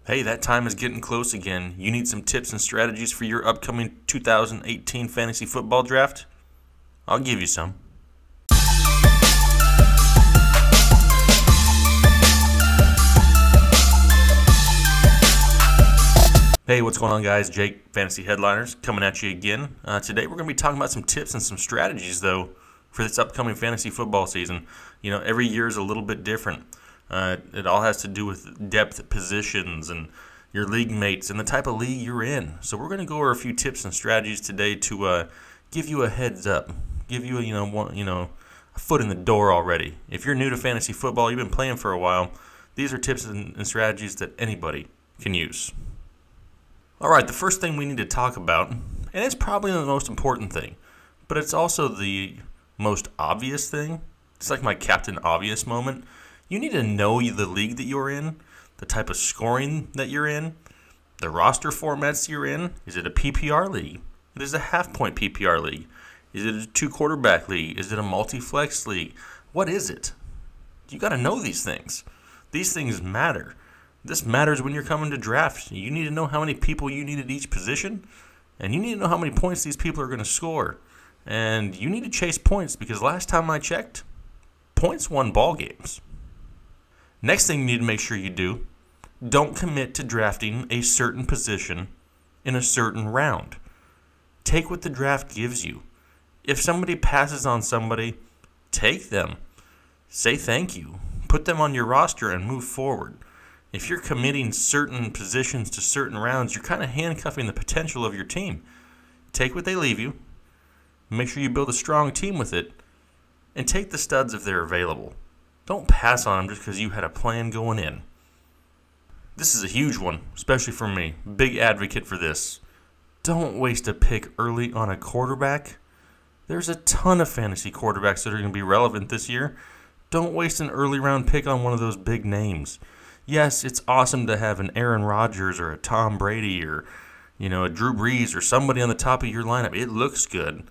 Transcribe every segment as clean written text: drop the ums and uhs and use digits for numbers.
Hey, that time is getting close again. You need some tips and strategies for your upcoming 2018 fantasy football draft? I'll give you some. Hey, what's going on, guys? Jake, Fantasy Headliners, coming at you again. Today we're going to be talking about some tips and some strategies, though, for this upcoming fantasy football season. You know, every year is a little bit different. It all has to do with depth positions and your league mates and the type of league you're in. So we're going to go over a few tips and strategies today to give you a heads up, give you a foot in the door already. If you're new to fantasy football, you've been playing for a while, these are tips and strategies that anybody can use. All right, the first thing we need to talk about, and it's probably the most important thing, but it's also the most obvious thing. It's like my Captain Obvious moment. You need to know the league that you're in, the type of scoring that you're in, the roster formats you're in. Is it a PPR league? Is it a half-point PPR league? Is it a two-quarterback league? Is it a multi-flex league? What is it? You got to know these things. These things matter. This matters when you're coming to draft. You need to know how many people you need at each position, and you need to know how many points these people are going to score. And you need to chase points because last time I checked, points won ball games. Next thing you need to make sure you do, don't commit to drafting a certain position in a certain round. Take what the draft gives you. If somebody passes on somebody, take them. Say thank you. Put them on your roster and move forward. If you're committing certain positions to certain rounds, you're kind of handcuffing the potential of your team. Take what they leave you. Make sure you build a strong team with it. And take the studs if they're available. Don't pass on them just because you had a plan going in. This is a huge one, especially for me. Big advocate for this. Don't waste a pick early on a quarterback. There's a ton of fantasy quarterbacks that are going to be relevant this year. Don't waste an early round pick on one of those big names. Yes, it's awesome to have an Aaron Rodgers or a Tom Brady or, a Drew Brees or somebody on the top of your lineup. It looks good.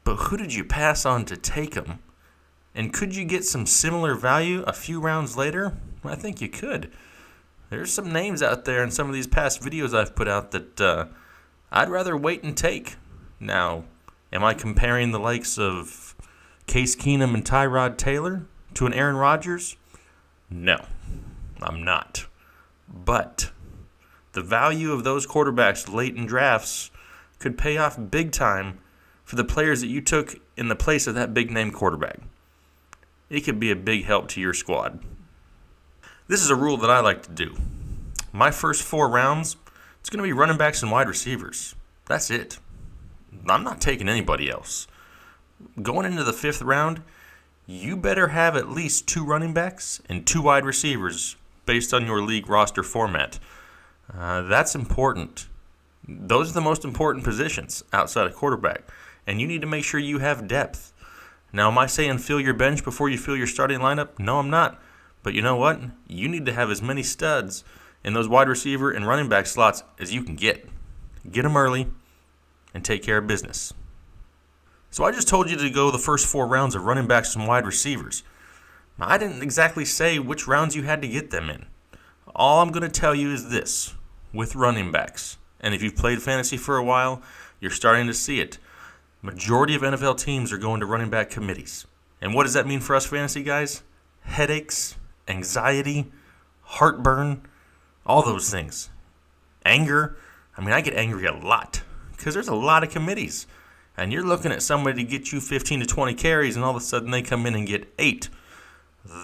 But who did you pass on to take them? And could you get some similar value a few rounds later? I think you could. There's some names out there in some of these past videos I've put out that I'd rather wait and take. Now, am I comparing the likes of Case Keenum and Tyrod Taylor to an Aaron Rodgers? No, I'm not. But the value of those quarterbacks late in drafts could pay off big time for the players that you took in the place of that big-name quarterback. It could be a big help to your squad. This is a rule that I like to do. My first 4 rounds, it's going to be running backs and wide receivers. That's it. I'm not taking anybody else. Going into the 5th round, you better have at least 2 running backs and 2 wide receivers based on your league roster format. That's important. Those are the most important positions outside of quarterback. And you need to make sure you have depth. Now, am I saying fill your bench before you fill your starting lineup? No, I'm not. But you know what? You need to have as many studs in those wide receiver and running back slots as you can get. Get them early and take care of business. So I just told you to go the first 4 rounds of running backs and wide receivers. Now, I didn't exactly say which rounds you had to get them in. All I'm going to tell you is this with running backs. And if you've played fantasy for a while, you're starting to see it. Majority of NFL teams are going to running back committees. And what does that mean for us fantasy guys? Headaches, anxiety, heartburn, all those things. Anger. I get angry a lot because there's a lot of committees. And you're looking at somebody to get you 15 to 20 carries and all of a sudden they come in and get 8.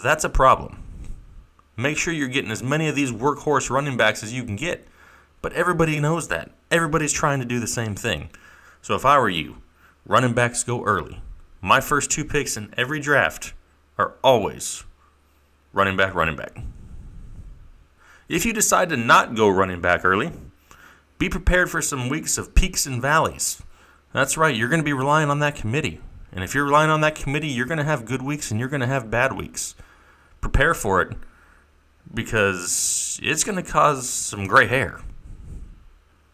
That's a problem. Make sure you're getting as many of these workhorse running backs as you can get. But everybody knows that. Everybody's trying to do the same thing. So if I were you, running backs go early. My first 2 picks in every draft are always running back. If you decide to not go running back early, be prepared for some weeks of peaks and valleys. That's right, you're going to be relying on that committee. And if you're relying on that committee, you're going to have good weeks and you're going to have bad weeks. Prepare for it because it's going to cause some gray hair.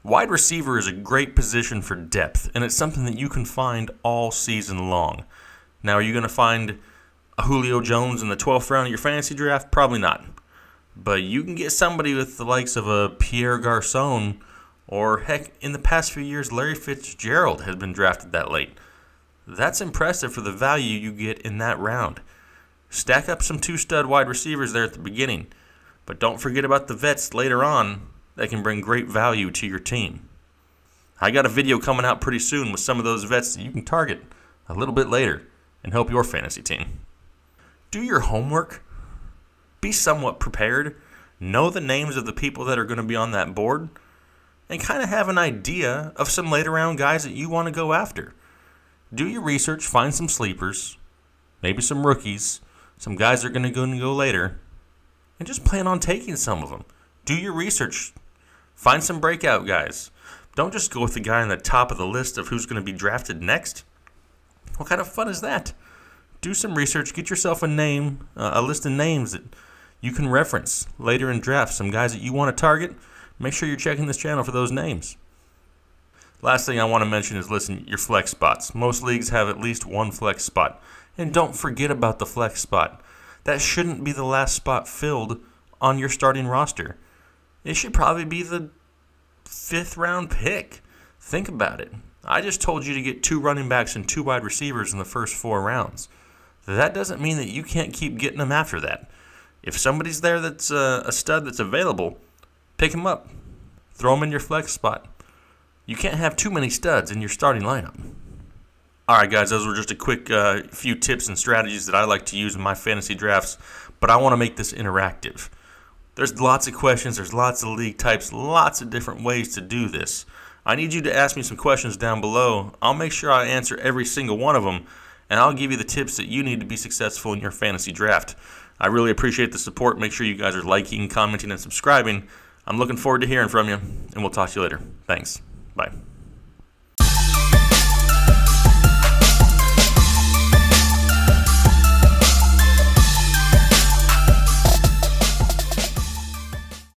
Wide receiver is a great position for depth, and it's something that you can find all season long. Now, are you going to find a Julio Jones in the 12th round of your fantasy draft? Probably not. But you can get somebody with the likes of a Pierre Garçon, or heck, in the past few years, Larry Fitzgerald has been drafted that late. That's impressive for the value you get in that round. Stack up some 2-stud wide receivers there at the beginning, but don't forget about the vets later on that can bring great value to your team. I got a video coming out pretty soon with some of those vets that you can target a little bit later and help your fantasy team. Do your homework. Be somewhat prepared. Know the names of the people that are going to be on that board, and kind of have an idea of some later round guys that you want to go after. Do your research, find some sleepers, maybe some rookies, some guys that are going to go later, and just plan on taking some of them. Do your research. Find some breakout guys. Don't just go with the guy on the top of the list of who's going to be drafted next. What kind of fun is that? Do some research. Get yourself a name, a list of names that you can reference later in drafts. Some guys that you want to target. Make sure you're checking this channel for those names. Last thing I want to mention is, listen, your flex spots. Most leagues have at least one flex spot. And don't forget about the flex spot. That shouldn't be the last spot filled on your starting roster. It should probably be the 5th round pick. Think about it. I just told you to get 2 running backs and 2 wide receivers in the first 4 rounds. That doesn't mean that you can't keep getting them after that. If somebody's there that's a stud that's available, pick him up. Throw him in your flex spot. You can't have too many studs in your starting lineup. All right, guys, those were just a quick few tips and strategies that I like to use in my fantasy drafts, but I want to make this interactive. There's lots of questions, there's lots of league types, lots of different ways to do this. I need you to ask me some questions down below. I'll make sure I answer every single one of them, and I'll give you the tips that you need to be successful in your fantasy draft. I really appreciate the support. Make sure you guys are liking, commenting, and subscribing. I'm looking forward to hearing from you, and we'll talk to you later. Thanks. Bye.